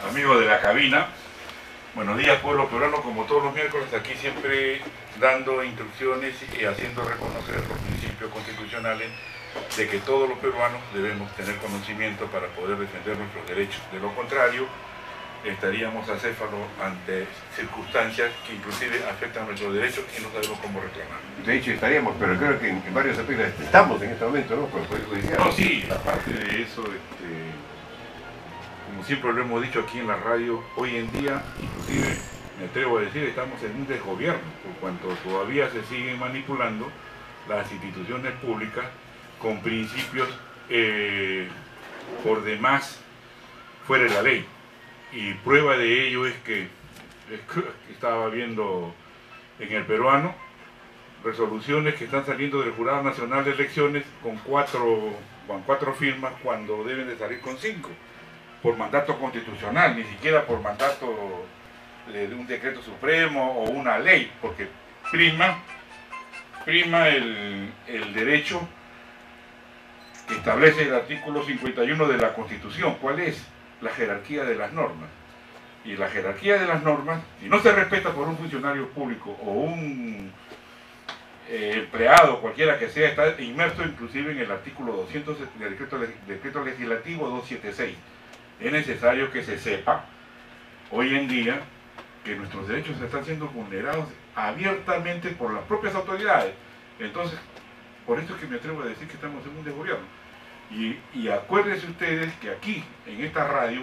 Amigo de la cabina, buenos días pueblo peruano, como todos los miércoles aquí siempre dando instrucciones y haciendo reconocer los principios constitucionales de que todos los peruanos debemos tener conocimiento para poder defender nuestros derechos. De lo contrario, estaríamos acéfalos ante circunstancias que inclusive afectan nuestros derechos y no sabemos cómo reclamar. De hecho estaríamos, pero creo que en varios aspectos estamos en este momento, ¿no? Por el Poder Judicial. No, sí, aparte de eso, como siempre lo hemos dicho aquí en la radio, hoy en día, inclusive, me atrevo a decir, estamos en un desgobierno, por cuanto todavía se siguen manipulando las instituciones públicas con principios por demás fuera de la ley. Y prueba de ello es que estaba viendo en el peruano resoluciones que están saliendo del Jurado Nacional de Elecciones con cuatro firmas cuando deben de salir con 5, por mandato constitucional, ni siquiera por mandato de un decreto supremo o una ley, porque prima el derecho que establece el artículo 51 de la Constitución. ¿Cuál es? La jerarquía de las normas. Y la jerarquía de las normas, si no se respeta por un funcionario público o un empleado, cualquiera que sea, está inmerso inclusive en el artículo 200 del decreto legislativo 276. Es necesario que se sepa hoy en día que nuestros derechos están siendo vulnerados abiertamente por las propias autoridades. Entonces, por eso es que me atrevo a decir que estamos en un desgobierno. Y acuérdense ustedes que aquí, en esta radio,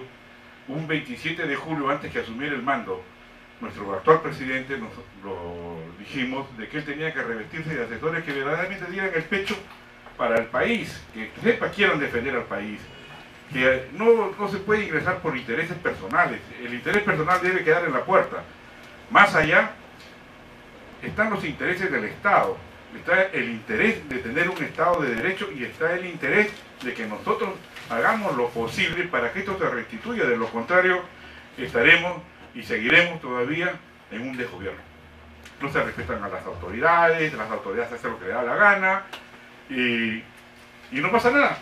un 27 de julio, antes que asumiera el mando, nuestro actual presidente nos lo dijimos, de que él tenía que revestirse de asesores que verdaderamente dieran el pecho para el país, que quieran defender al país, que no se puede ingresar por intereses personales. El interés personal debe quedar en la puerta. Más allá están los intereses del Estado, está el interés de tener un Estado de Derecho y está el interés de que nosotros hagamos lo posible para que esto se restituya. De lo contrario, estaremos y seguiremos todavía en un desgobierno. No se respetan a las autoridades hacen lo que le da la gana y no pasa nada.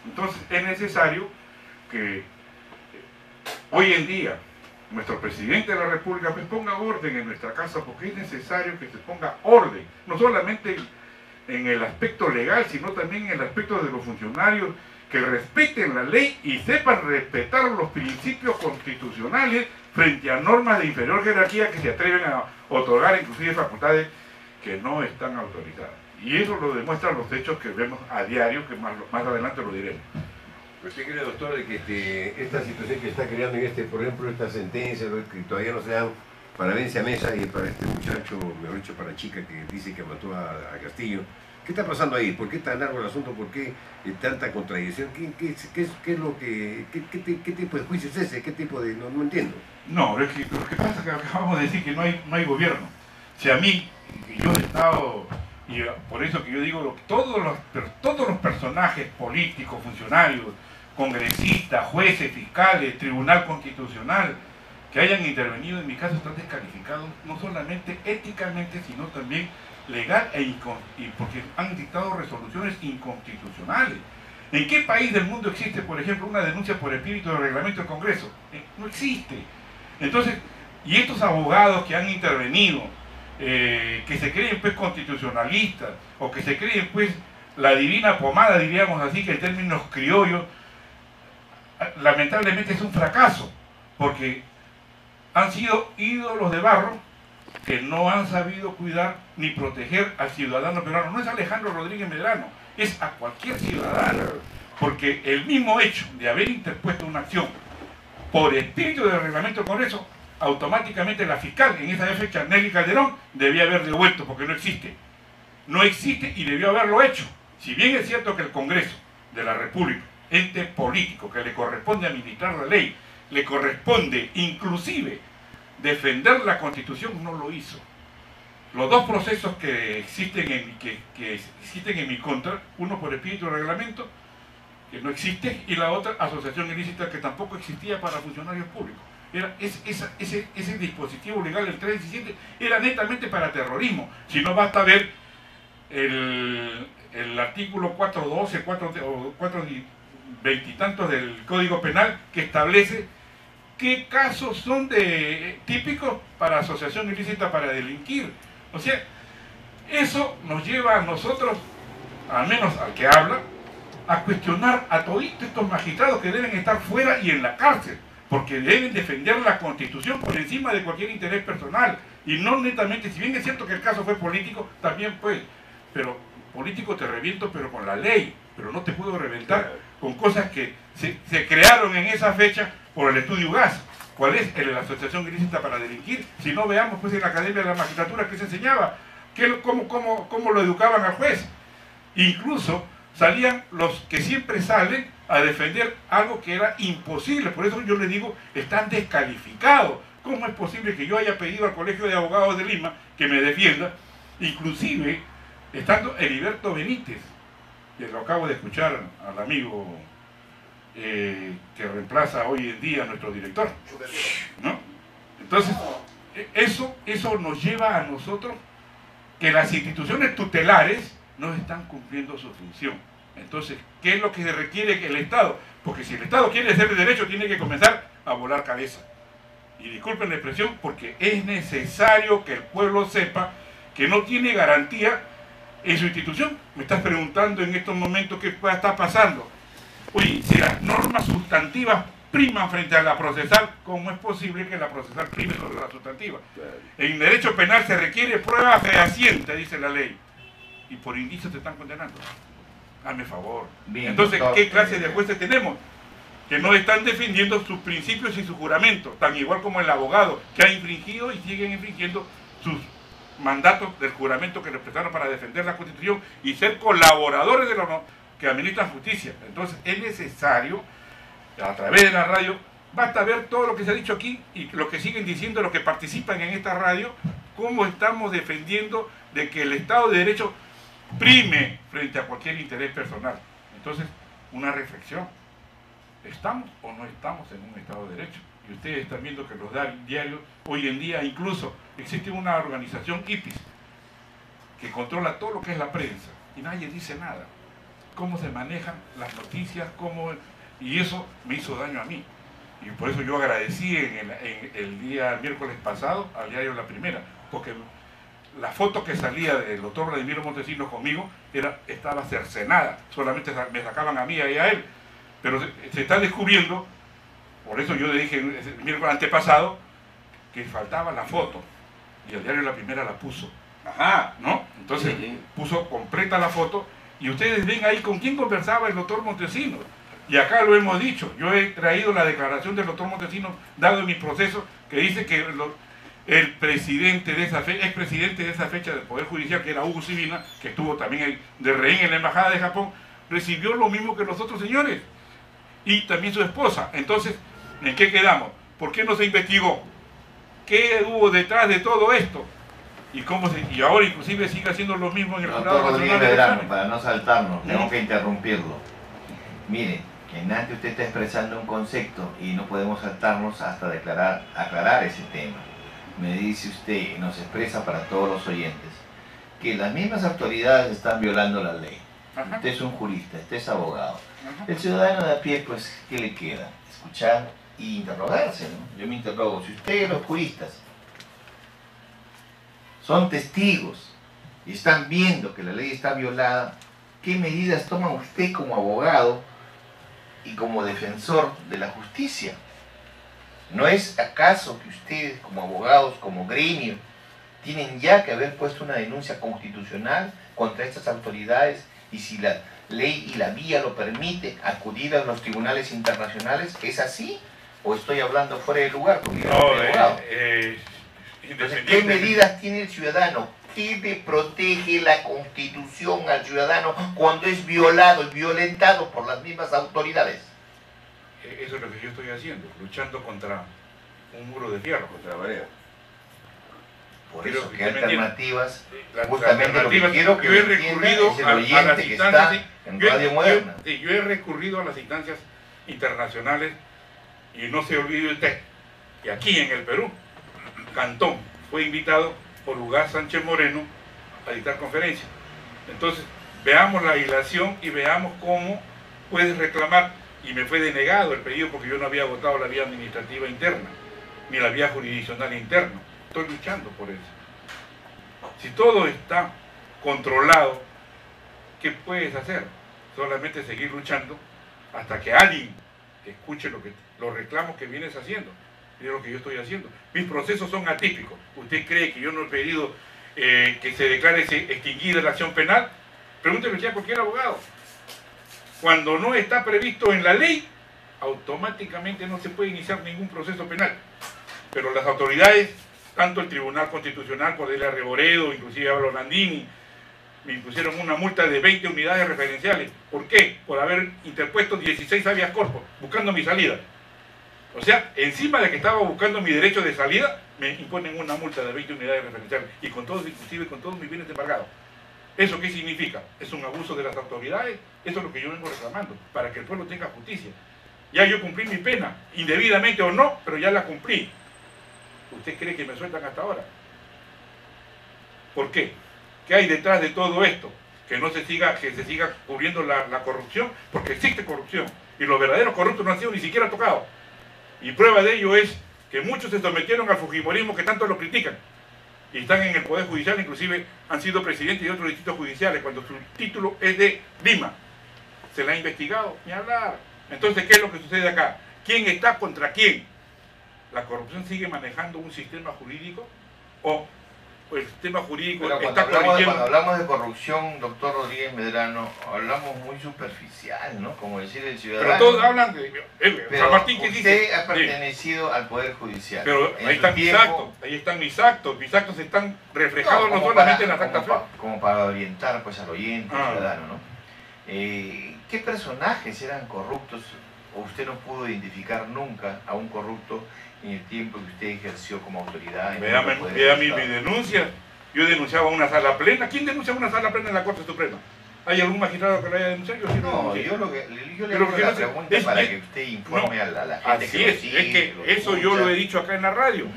Entonces es necesario que hoy en día nuestro presidente de la República pues ponga orden en nuestra casa, porque es necesario que se ponga orden, no solamente en el aspecto legal, sino también en el aspecto de los funcionarios, que respeten la ley y sepan respetar los principios constitucionales frente a normas de inferior jerarquía que se atreven a otorgar inclusive facultades que no están autorizadas. Y eso lo demuestran los hechos que vemos a diario, que más adelante lo diremos. ¿Usted cree, doctor, de que esta situación que está creando en por ejemplo, esta sentencia, que todavía no se dan para Vence a Mesa y para este muchacho, mejor dicho, para Chica, que dice que mató a Castillo? ¿Qué está pasando ahí? ¿Por qué tan largo el asunto? ¿Por qué tanta contradicción? ¿Qué tipo de juicio es ese? ¿Qué tipo de...? No entiendo. No, lo que pasa es que acabamos de decir que no hay gobierno. Si a mí, yo he estado, y por eso que yo digo, todos los personajes políticos, funcionarios, congresistas, jueces, fiscales, tribunal constitucional, que hayan intervenido en mi caso están descalificados, no solamente éticamente, sino también legal y porque han dictado resoluciones inconstitucionales. ¿En qué país del mundo existe, por ejemplo, una denuncia por espíritu de reglamento del Congreso? No existe. Entonces, y estos abogados que han intervenido, que se creen pues constitucionalistas, o que se creen pues la divina pomada, diríamos así, que en términos criollos, lamentablemente es un fracaso, porque han sido ídolos de barro que no han sabido cuidar ni proteger al ciudadano peruano. No es Alejandro Rodríguez Medrano, es a cualquier ciudadano, porque el mismo hecho de haber interpuesto una acción por espíritu del reglamento del Congreso, automáticamente la fiscal, en esa fecha Nelly Calderón, debía haber devuelto, porque no existe. No existe y debió haberlo hecho. Si bien es cierto que el Congreso de la República, ente político que le corresponde administrar la ley, le corresponde inclusive defender la Constitución, no lo hizo. Los dos procesos que existen en mi contra, uno por espíritu de reglamento, que no existe, y la otra, asociación ilícita, que tampoco existía para funcionarios públicos. Ese dispositivo legal del 317 era netamente para terrorismo. Si no, basta ver el artículo 412, veintitantos del Código Penal que establece qué casos son típicos para asociación ilícita para delinquir. O sea, eso nos lleva a nosotros, al menos al que habla, a cuestionar a todos estos magistrados que deben estar fuera y en la cárcel, porque deben defender la Constitución por encima de cualquier interés personal, y no netamente, si bien es cierto que el caso fue político, también pues, pero político te reviento pero con la ley, pero no te puedo reventar con cosas que se crearon en esa fecha por el estudio GAS. ¿Cuál es? La asociación ilícita para delinquir. Si no, veamos pues en la Academia de la Magistratura que se enseñaba, cómo lo educaban al juez. Incluso salían los que siempre salen a defender algo que era imposible. Por eso yo les digo, están descalificados. ¿Cómo es posible que yo haya pedido al Colegio de Abogados de Lima que me defienda? Inclusive, estando Heriberto Benítez, que lo acabo de escuchar al amigo que reemplaza hoy en día a nuestro director, ¿no? Entonces, eso nos lleva a nosotros que las instituciones tutelares no están cumpliendo su función. Entonces, ¿qué es lo que se requiere que el Estado? Porque si el Estado quiere hacer de derecho, tiene que comenzar a volar cabeza. Y disculpen la expresión, porque es necesario que el pueblo sepa que no tiene garantía en su institución. Me estás preguntando en estos momentos qué está pasando. Oye, si las normas sustantivas priman frente a la procesal, ¿cómo es posible que la procesal prime sobre la sustantiva? En derecho penal se requiere prueba fehaciente, dice la ley, y por indicios te están condenando. Hazme favor. Bien, entonces, doctor, ¿qué clase de jueces tenemos? Que no están defendiendo sus principios y sus juramentos, tan igual como el abogado, que ha infringido y siguen infringiendo sus mandatos del juramento que le prestaron para defender la Constitución y ser colaboradores de los que administran justicia. Entonces es necesario, a través de la radio, basta ver todo lo que se ha dicho aquí y lo que siguen diciendo los que participan en esta radio, cómo estamos defendiendo de que el Estado de Derecho prime frente a cualquier interés personal. Entonces, una reflexión. ¿Estamos o no estamos en un Estado de Derecho? Y ustedes están viendo que los diarios, hoy en día incluso, existe una organización IPIS que controla todo lo que es la prensa y nadie dice nada. Cómo se manejan las noticias, y eso me hizo daño a mí. Y por eso yo agradecí en el día miércoles pasado al diario La Primera, porque la foto que salía del doctor Vladimiro Montesinos conmigo estaba cercenada, solamente me sacaban a mí y a él. Pero se está descubriendo, por eso yo le dije el miércoles antepasado, que faltaba la foto, y el diario La Primera la puso. Ajá, ¿no? Entonces puso completa la foto, y ustedes ven ahí con quién conversaba el doctor Montesinos. Y acá lo hemos dicho, yo he traído la declaración del doctor Montesinos, dado en mi proceso, que dice que el presidente de esa fecha, expresidente de esa fecha del Poder Judicial, que era Hugo Sibina, que estuvo también de rehén en la Embajada de Japón, recibió lo mismo que los otros señores. Y también su esposa. Entonces, ¿en qué quedamos? ¿Por qué no se investigó? ¿Qué hubo detrás de todo esto? Y ahora inclusive sigue haciendo lo mismo en el Jurado Nacional de Elecciones. Para no saltarnos, tengo que interrumpirlo. Mire, en antes usted está expresando un concepto y no podemos saltarnos hasta aclarar ese tema. Me dice usted, y nos expresa para todos los oyentes, que las mismas autoridades están violando la ley. Ajá. Usted es un jurista, usted es abogado. Ajá. El ciudadano de a pie, pues, ¿qué le queda? Escuchar y interrogarse, ¿no? Yo me interrogo, si ustedes, los juristas, son testigos y están viendo que la ley está violada, ¿qué medidas toma usted como abogado y como defensor de la justicia? ¿No es acaso que ustedes, como abogados, como gremio, tienen ya que haber puesto una denuncia constitucional contra estas autoridades? Y si la ley y la vía lo permite, acudir a los tribunales internacionales. ¿Es así? ¿O estoy hablando fuera de lugar? Porque yo no soy abogado. Entonces, ¿qué medidas tiene el ciudadano? ¿Qué le protege la Constitución al ciudadano cuando es violado y violentado por las mismas autoridades? Eso es lo que yo estoy haciendo, luchando contra un muro de fierro, contra la pared. Por eso, ¿qué alternativas? Justamente lo que quiero que yo he recurrido es el oyente que está en Radio Moderna. Yo he recurrido a las instancias internacionales y no se olvide usted que aquí en el Perú, Cantón fue invitado por Ugas Sánchez Moreno a dictar conferencia. Entonces, veamos la ilación y veamos cómo puedes reclamar y me fue denegado el pedido porque yo no había votado la vía administrativa interna, ni la vía jurisdiccional interna. Estoy luchando por eso. Si todo está controlado, ¿qué puedes hacer? Solamente seguir luchando hasta que alguien escuche los reclamos que vienes haciendo. Y es lo que yo estoy haciendo. Mis procesos son atípicos. ¿Usted cree que yo no he pedido que se declare extinguida la acción penal? Pregúntele a cualquier abogado. Cuando no está previsto en la ley, automáticamente no se puede iniciar ningún proceso penal. Pero las autoridades, tanto el Tribunal Constitucional, Cordelia Reboredo, inclusive Álvaro Landini, me impusieron una multa de 20 unidades referenciales. ¿Por qué? Por haber interpuesto 16 habeas corpus, buscando mi salida. O sea, encima de que estaba buscando mi derecho de salida, me imponen una multa de 20 unidades referenciales y con todos, inclusive con todos mis bienes embargados. ¿Eso qué significa? Es un abuso de las autoridades. Eso es lo que yo vengo reclamando, para que el pueblo tenga justicia. Ya yo cumplí mi pena, indebidamente o no, pero ya la cumplí. ¿Usted cree que me sueltan hasta ahora? ¿Por qué? ¿Qué hay detrás de todo esto? Que se siga cubriendo la corrupción, porque existe corrupción. Y los verdaderos corruptos no han sido ni siquiera tocados. Y prueba de ello es que muchos se sometieron al fujimorismo que tanto lo critican. Y están en el Poder Judicial, inclusive han sido presidentes de otros distritos judiciales, cuando su título es de Lima. ¿Se la ha investigado? Ni hablar. Entonces, ¿qué es lo que sucede acá? ¿Quién está contra quién? ¿La corrupción sigue manejando un sistema jurídico? ¿O el sistema jurídico está corrigiendo? Cuando hablamos de corrupción, doctor Rodríguez Medrano, hablamos muy superficial, ¿no? Como decir el ciudadano. Pero todos hablan de... Pero San Martín, ¿qué dice? usted ha pertenecido al Poder Judicial. Pero ahí están mis actos, ahí están mis actos. Mis actos están reflejados no solamente en las actas. Como para orientar pues al oyente, al ciudadano, ¿no? ¿Qué personajes eran corruptos o usted no pudo identificar nunca a un corrupto en el tiempo que usted ejerció como autoridad? Vea mi denuncia. Yo denunciaba una sala plena. ¿Quién denuncia una sala plena en la Corte Suprema? ¿Hay algún magistrado que lo haya denunciado? Yo sí no, yo le hago la pregunta para que usted informe a la gente. Así es que eso yo lo he dicho acá en la radio.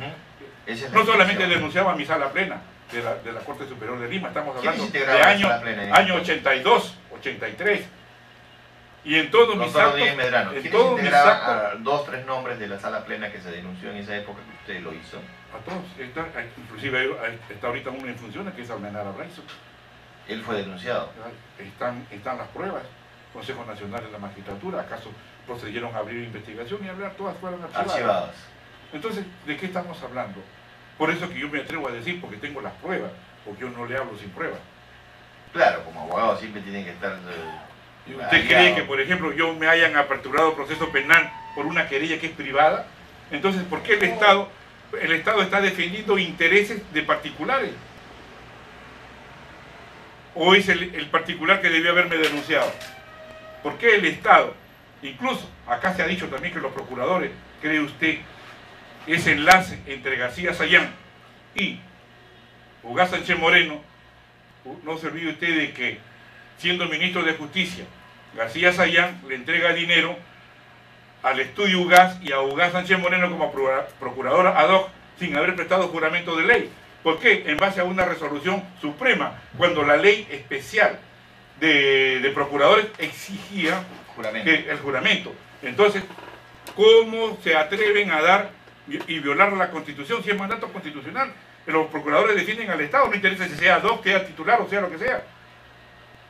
No solamente denunciaba mi sala plena de la Corte Superior de Lima, estamos hablando de año 82, 83. Y en todos mis actos... ¿Quiénes integraban a 2 o 3 nombres de la sala plena que se denunció en esa época que usted lo hizo? A todos. Inclusive está ahorita uno en funciones, que es Almenara Braizo. Él fue denunciado. Están las pruebas. Consejo Nacional de la Magistratura, ¿acaso procedieron a abrir investigación y hablar? Todas fueron archivadas. Entonces, ¿de qué estamos hablando? Por eso que yo me atrevo a decir, porque tengo las pruebas, porque yo no le hablo sin pruebas. Claro, como abogado siempre tiene que estar... ¿Usted cree que, por ejemplo, yo me hayan aperturado proceso penal por una querella que es privada? Entonces, ¿por qué el Estado está defendiendo intereses de particulares? ¿O es el particular que debió haberme denunciado? ¿Por qué el Estado? Incluso, acá se ha dicho también que los procuradores, ¿cree usted ese enlace entre García Sayán y Ugaz Sánchez Moreno? No se olvide usted de que, siendo ministro de Justicia, García Sayán le entrega dinero al estudio Ugaz y a Ugaz Sánchez Moreno como procuradora ad hoc sin haber prestado juramento de ley. ¿Por qué? En base a una resolución suprema, cuando la ley especial de procuradores exigía el juramento. Entonces, ¿cómo se atreven a dar y violar la Constitución si es mandato constitucional? Los procuradores defienden al Estado, no interesa si sea ad hoc, sea titular o sea lo que sea.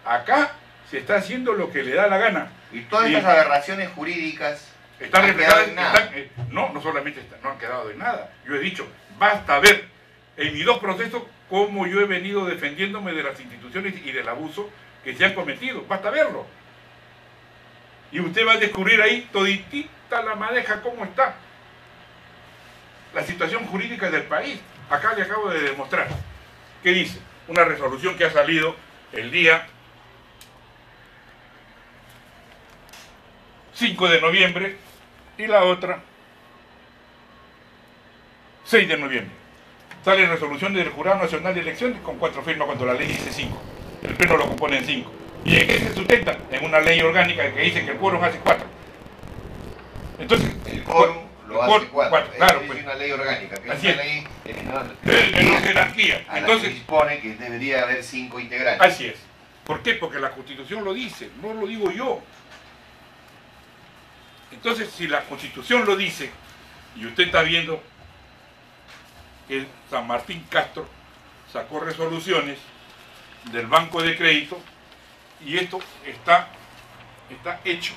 Acá se está haciendo lo que le da la gana. Y todas estas aberraciones jurídicas están reflejadas. No solamente no han quedado de nada. Yo he dicho, basta ver en mis 2 procesos cómo yo he venido defendiéndome de las instituciones y del abuso que se han cometido. Basta verlo. Y usted va a descubrir ahí toditita la madeja cómo está la situación jurídica del país. Acá le acabo de demostrar. ¿Qué dice? Una resolución que ha salido el día 5 de noviembre y la otra 6 de noviembre. Sale resolución del Jurado Nacional de Elecciones con 4 firmas cuando la ley dice 5. El pleno lo compone en 5. ¿Y en qué se sustenta? En una ley orgánica que dice que el quórum hace 4. Entonces, el quórum lo hace 4. Claro, es una ley orgánica, que es una ley de jerarquía. Entonces, dispone que debería haber 5 integrantes. Así es. ¿Por qué? Porque la Constitución lo dice, no lo digo yo. Entonces, si la Constitución lo dice, y usted está viendo que San Martín Castro sacó resoluciones del Banco de Crédito, y esto está hecho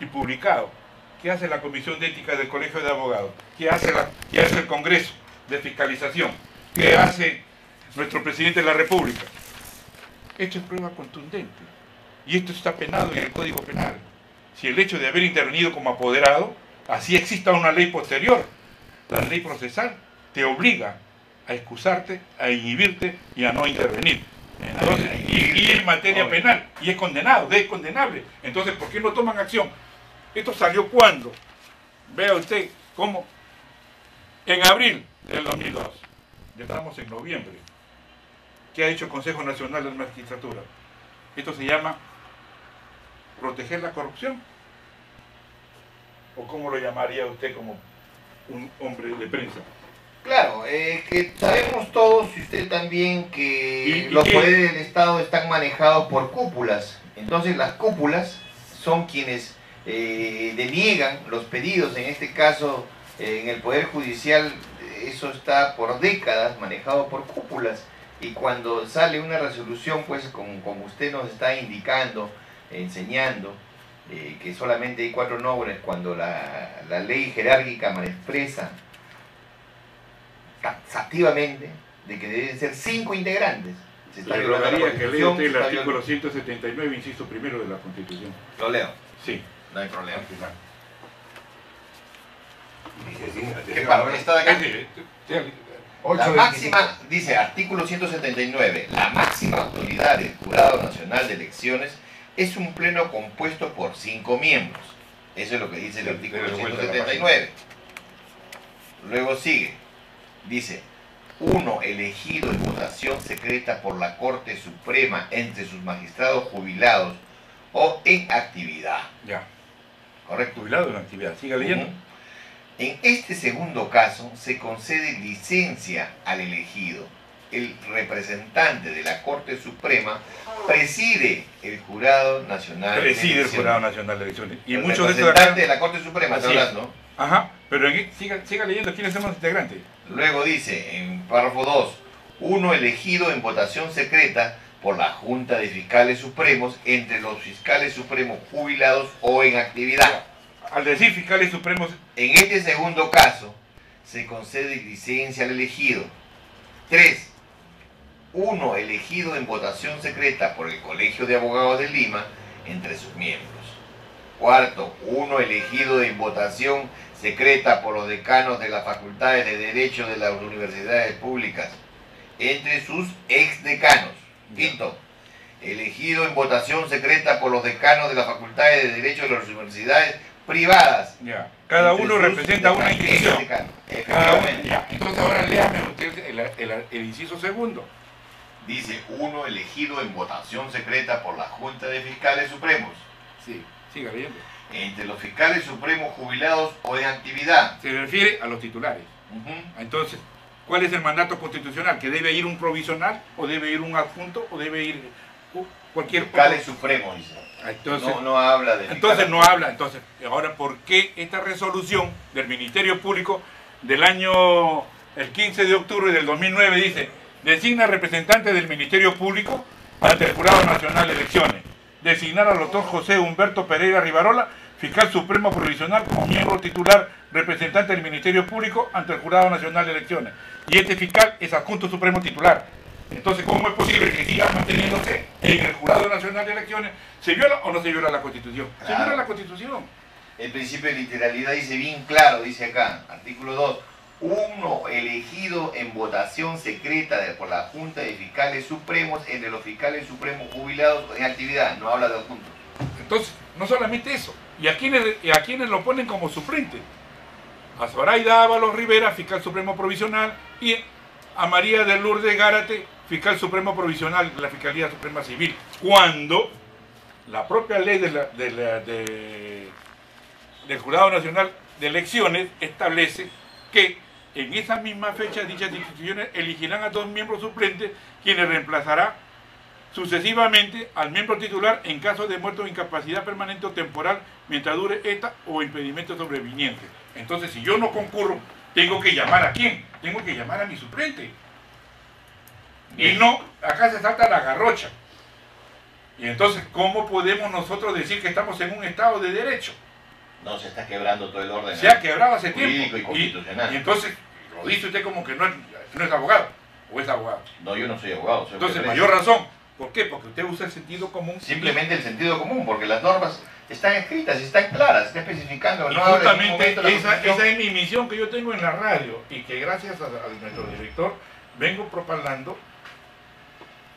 y publicado. ¿Qué hace la Comisión de Ética del Colegio de Abogados? ¿Qué hace el Congreso de Fiscalización? ¿Qué hace nuestro presidente de la República? Esto es prueba contundente. Y esto está penado en el Código Penal. Si el hecho de haber intervenido como apoderado, así exista una ley posterior, la ley procesal, te obliga a excusarte, a inhibirte y a no intervenir. Entonces, y en materia penal, y es condenado, es condenable. Entonces, ¿por qué no toman acción? ¿Esto salió cuándo? Vea usted cómo en abril del 2002, ya estamos en noviembre, ¿qué ha hecho el Consejo Nacional de la Magistratura? Esto se llama proteger la corrupción. ¿O cómo lo llamaría usted como un hombre de prensa? Claro, que sabemos todos y usted también que ¿Y los qué? poderes del Estado están manejados por cúpulas. Entonces las cúpulas son quienes deniegan los pedidos. En este caso, en el Poder Judicial, eso está por décadas manejado por cúpulas. Y cuando sale una resolución, pues como usted nos está indicando, enseñando, que solamente hay 4 nombres, cuando la ley jerárquica expresa taxativamente de que deben ser 5 integrantes. Se está Le violando la rogaría que lea Constitución, usted el se está artículo 179, inciso primero de la Constitución. Lo leo, Sí, no hay problema. al final. ¿Qué paro? ¿Está de acá? La 8 máxima, dice artículo 179, la máxima autoridad del Jurado Nacional de Elecciones es un pleno compuesto por 5 miembros. Eso es lo que dice el artículo Pero vuelta a la 179. Luego sigue, dice, uno elegido en votación secreta por la Corte Suprema entre sus magistrados jubilados o en actividad. Ya, ¿Correcto? jubilado en actividad. Siga leyendo. Ujú. En este segundo caso, se concede licencia al elegido. El representante de la Corte Suprema preside el Jurado Nacional de Preside el Elecciones. Jurado Nacional de Elecciones. Y El muchos de estos representante acá. de la Corte Suprema, está Así es. hablando. Ajá, pero siga leyendo quiénes son los integrantes. Luego dice, en párrafo 2, uno elegido en votación secreta por la Junta de Fiscales Supremos entre los fiscales supremos jubilados o en actividad. Al decir fiscales supremos, En este segundo caso, se concede licencia al elegido. 3. Uno elegido en votación secreta por el Colegio de Abogados de Lima entre sus miembros. 4. Uno elegido en votación secreta por los decanos de las facultades de Derecho de las universidades públicas entre sus exdecanos. 5. Elegido en votación secreta por los decanos de las facultades de Derecho de las universidades privadas. ya, cada Entre uno sus representa una institución. exdecanos. Cada uno, Efectivamente. ya. Entonces ahora léame usted el inciso segundo. Dice, uno elegido en votación secreta por la Junta de Fiscales Supremos, Sí, siga leyendo. entre los fiscales supremos jubilados o en actividad. Se refiere a los titulares. Ujú. Entonces, ¿cuál es el mandato constitucional? ¿Que debe ir un provisional, o debe ir un adjunto, o debe ir cualquier Fiscales supremos, dice. Entonces, No habla de entonces fiscales no habla. Entonces, ahora, ¿por qué esta resolución del Ministerio Público del año, el 15 de octubre del 2009 dice, designa representante del Ministerio Público ante el Jurado Nacional de Elecciones, designar al doctor José Humberto Pereira Rivarola, fiscal supremo provisional, como miembro titular representante del Ministerio Público ante el Jurado Nacional de Elecciones, y este fiscal es adjunto supremo titular? Entonces, ¿cómo es posible que siga manteniéndose en el Jurado Nacional de Elecciones? ¿Se viola o no se viola la Constitución? Se Claro. viola la Constitución. El principio de literalidad dice bien claro, dice acá, artículo 2, uno elegido en votación secreta por la Junta de Fiscales Supremos entre los fiscales supremos jubilados en actividad. No habla de adjuntos. Entonces, no solamente eso, y a quienes lo ponen como suplente, a Zoraida Ábalos Rivera, fiscal supremo provisional, y a María de Lourdes Gárate, fiscal supremo provisional de la Fiscalía Suprema Civil, cuando la propia ley del Jurado Nacional de Elecciones establece que en esa misma fecha dichas instituciones elegirán a 2 miembros suplentes, quienes reemplazará sucesivamente al miembro titular en caso de muerte o incapacidad permanente o temporal mientras dure esta o impedimento sobreviniente. Entonces, si yo no concurro, tengo que llamar ¿a quién? Tengo que llamar a mi suplente. Y no, acá se salta la garrocha. Y entonces, ¿cómo podemos nosotros decir que estamos en un Estado de Derecho? No, se está quebrando todo el orden. Se ha quebrado hace jurídico tiempo. y constitucional. Y entonces, lo dice usted como que no es abogado, o es abogado. No, yo no soy abogado. Soy Entonces, juez. mayor razón. ¿Por qué? Porque usted usa el sentido común. Simplemente el sentido común, porque las normas están escritas, están claras, está especificando. Y No habla en ningún justamente momento la esa Constitución. es mi misión que yo tengo en la radio y que gracias a nuestro director vengo propagando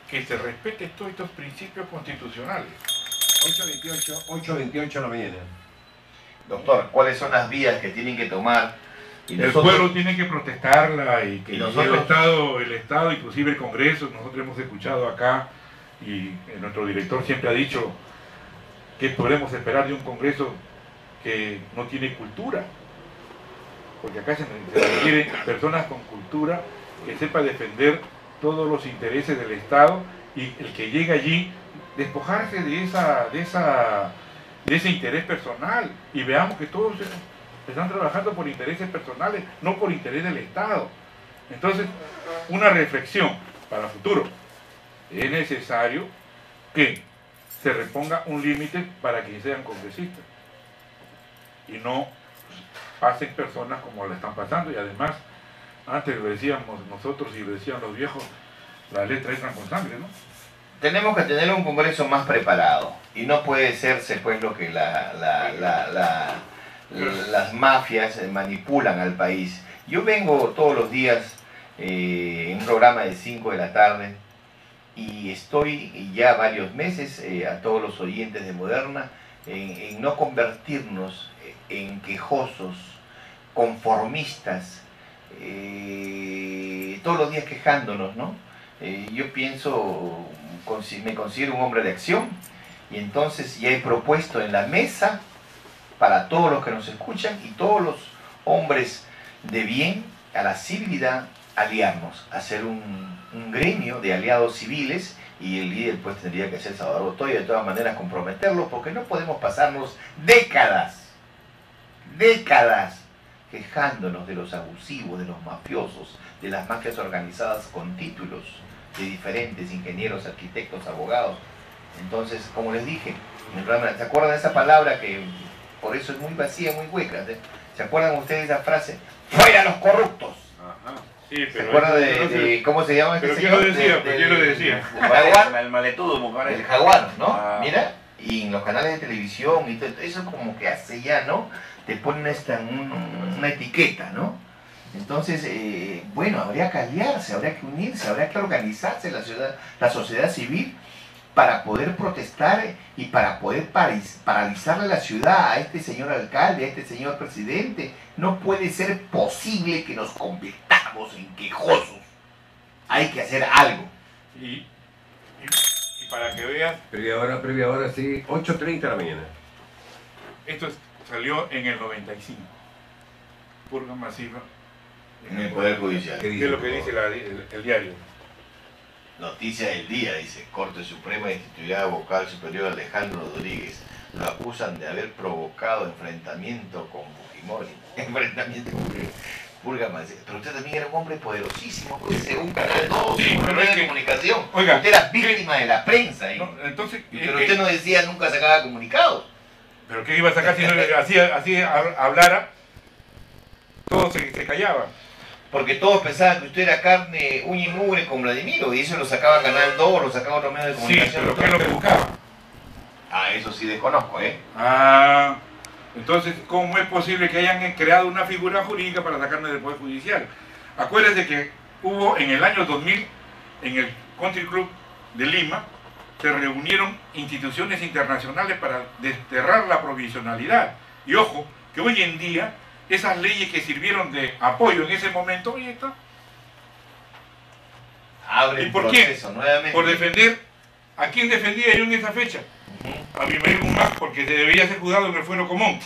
que se respete todos estos principios constitucionales. 8:28 de la mañana. Doctor, ¿cuáles son las vías que tienen que tomar? Y El pueblo tiene que protestarla y que ¿Y nosotros? el Estado, inclusive el Congreso, nosotros hemos escuchado acá y nuestro director siempre ha dicho que podemos esperar de un Congreso que no tiene cultura, porque acá se requieren personas con cultura que sepa defender todos los intereses del Estado y el que llegue allí despojarse de ese interés personal y veamos que todos están trabajando por intereses personales, no por interés del Estado. Entonces, una reflexión para el futuro. Es necesario que se reponga un límite para que sean congresistas y no pasen personas como le están pasando. Y además, antes lo decíamos nosotros y lo decían los viejos, la letra entra con sangre, ¿no? Tenemos que tener un Congreso más preparado y no puede serse pues lo que las mafias manipulan al país. Yo vengo todos los días en un programa de 5 de la tarde y estoy ya varios meses a todos los oyentes de Moderna en no convertirnos en quejosos, conformistas, todos los días quejándonos, ¿no? Yo pienso, me considero un hombre de acción y entonces ya he propuesto en la mesa para todos los que nos escuchan y todos los hombres de bien a la civilidad aliarnos, hacer un gremio de aliados civiles y el líder pues tendría que ser Salvador Otoya, de todas maneras comprometerlo porque no podemos pasarnos décadas quejándonos de los abusivos, de los mafiosos, de las mafias organizadas con títulos de diferentes ingenieros, arquitectos, abogados. Entonces, como les dije, en el programa, ¿se acuerdan de esa palabra que por eso es muy vacía, muy hueca? ¿Se acuerdan ustedes de esa frase? ¡Fuera los corruptos! Ajá. Sí, ¿Se acuerdan de cómo se llama este pero señor? ¿quién lo decía? El jaguar, El maletudo, mujer. el jaguar, ¿no? Ah. Mira, y en los canales de televisión, y todo, eso como que hace ya, ¿no? Te ponen una etiqueta, ¿no? Entonces, bueno, habría que aliarse, habría que unirse, habría que organizarse la sociedad civil para poder protestar y para poder paralizarle la ciudad a este señor alcalde, a este señor presidente. No puede ser posible que nos convirtamos en quejosos. Hay que hacer algo. Y para que vean, Previa hora, sí, 8:30 de la mañana. esto salió en el 95. Purga masiva. En el Poder Judicial. ¿Qué ¿Qué es lo que dice el diario? Noticia del día, dice, Corte Suprema instituirá vocal superior Alejandro Rodríguez. Lo acusan de haber provocado enfrentamiento con Fujimori. Enfrentamiento con Purga Masiva. Pero usted también era un hombre poderosísimo, pues, según Canal 2, Sí, un pero medio es de que- comunicación. Oiga, usted era víctima de la prensa. No, entonces, Pero usted no decía, nunca sacaba comunicados. pero ¿qué iba a sacar si no así hablara? Todos se callaban. Porque todos pensaban que usted era carne, uña y mugre con Vladimiro, y eso lo sacaba Canal 2, lo sacaba otro medio de Sí, comunicación. pero ¿qué es lo que buscaba? Ah, eso sí desconozco, ¿eh? Ah, entonces, ¿cómo es posible que hayan creado una figura jurídica para sacarme del Poder Judicial? Acuérdense que hubo en el año 2000, en el Country Club de Lima, se reunieron instituciones internacionales para desterrar la provisionalidad. Y ojo, que hoy en día, esas leyes que sirvieron de apoyo en ese momento, hoy está, Abre ¿Y el por quién? proceso nuevamente. por defender, ¿a quién defendía yo en esa fecha? A Abimael Guzmán, porque se debería ser juzgado en el fuero común.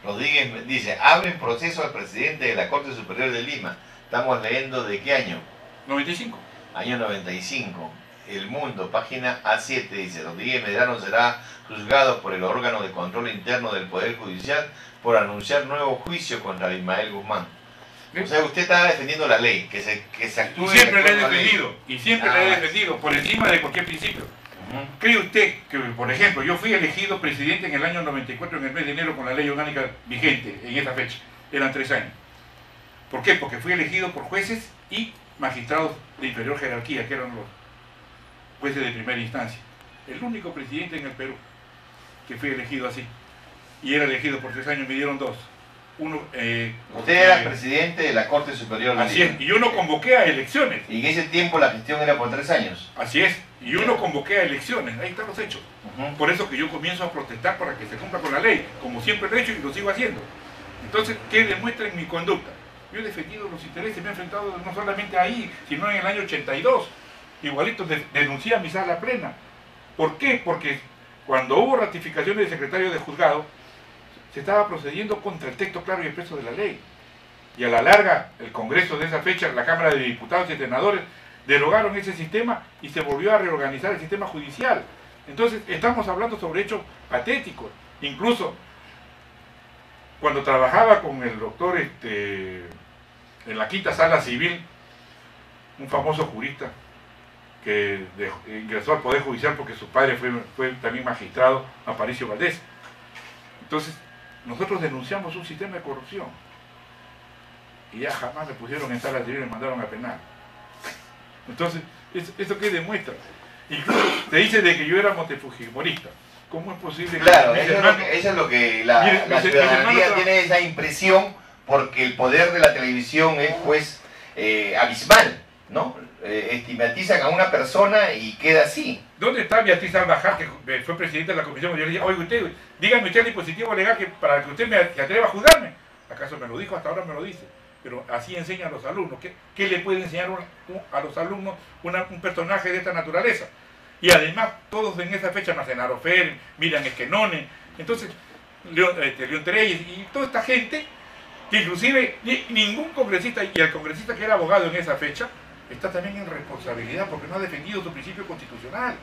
Rodríguez dice, abre el proceso al presidente de la Corte Superior de Lima. Estamos leyendo de qué año. 95. año 95. El Mundo, página A7, dice: Rodríguez Medrano será juzgado por el órgano de control interno del Poder Judicial por anunciar nuevo juicio contra Ismael Guzmán. O sea, usted está defendiendo la ley, que se actúe. Y siempre la he de acuerdo a la ley. defendido, y siempre la he defendido, por encima de cualquier principio. ¿Cree usted que, por ejemplo, yo fui elegido presidente en el año 94, en el mes de enero, con la ley orgánica vigente en esa fecha? Eran 3 años. ¿Por qué? Porque fui elegido por jueces y magistrados de inferior jerarquía, que eran los jueces de primera instancia. El único presidente en el Perú que fui elegido así. Y era elegido por 3 años, me dieron 2. Usted era presidente de la Corte Superior de Así es, y yo no convoqué a elecciones. Y en ese tiempo la gestión era por 3 años. Así es, y yo no convoqué a elecciones, ahí están los hechos. Por eso que yo comienzo a protestar para que se cumpla con la ley, como siempre lo he hecho y lo sigo haciendo. Entonces, ¿qué demuestra en mi conducta? Yo he defendido los intereses, me he enfrentado no solamente ahí, sino en el año 82. Igualito denuncié a mi sala plena. ¿Por qué? Porque cuando hubo ratificación del secretario de juzgado, se estaba procediendo contra el texto claro y expreso de la ley. Y a la larga, el Congreso de esa fecha, la Cámara de Diputados y Senadores, derogaron ese sistema y se volvió a reorganizar el sistema judicial. Entonces, estamos hablando sobre hechos patéticos. Incluso, cuando trabajaba con el doctor en la quinta sala civil, un famoso jurista que ingresó al Poder Judicial porque su padre fue también magistrado, Aparicio Valdés. Entonces, nosotros denunciamos un sistema de corrupción y ya jamás me pusieron en sala civil y me mandaron a penal. Entonces, ¿eso qué demuestra? Incluso se dice de que yo era montefujimorista. ¿Cómo es posible? Claro, que eso es lo que la ciudadanía tiene esa impresión, porque el poder de la televisión es pues abismal, ¿no? Estigmatizan a una persona y queda así. ¿Dónde está Beatriz Albajar, que fue presidenta de la comisión? Yo le dije, oye, usted, dígame usted el dispositivo legal para que usted se atreva a juzgarme. ¿Acaso me lo dijo? Hasta ahora me lo dice. Pero así enseñan a los alumnos. ¿Qué le puede enseñar a los alumnos un personaje de esta naturaleza? Y además, todos en esa fecha, Marcenaro Fer, Miriam Esquenone, entonces, León Tereyes y toda esta gente, que inclusive ningún congresista, y el congresista que era abogado en esa fecha, está también en responsabilidad porque no ha defendido su principio constitucional.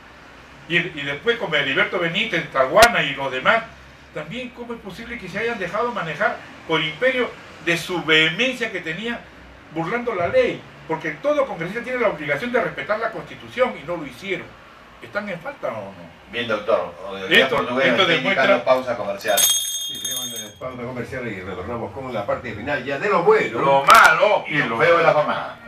Y después, como Heriberto Benítez, Taguana y los demás, también cómo es posible que se hayan dejado manejar por imperio de su vehemencia que tenía burlando la ley, porque todo congresista tiene la obligación de respetar la Constitución y no lo hicieron. ¿Están en falta o no? Bien, doctor. Esto demuestra pausa comercial. Sí, tenemos una pausa comercial y retornamos con la parte final ya de lo bueno, lo malo y lo feo de la jornada.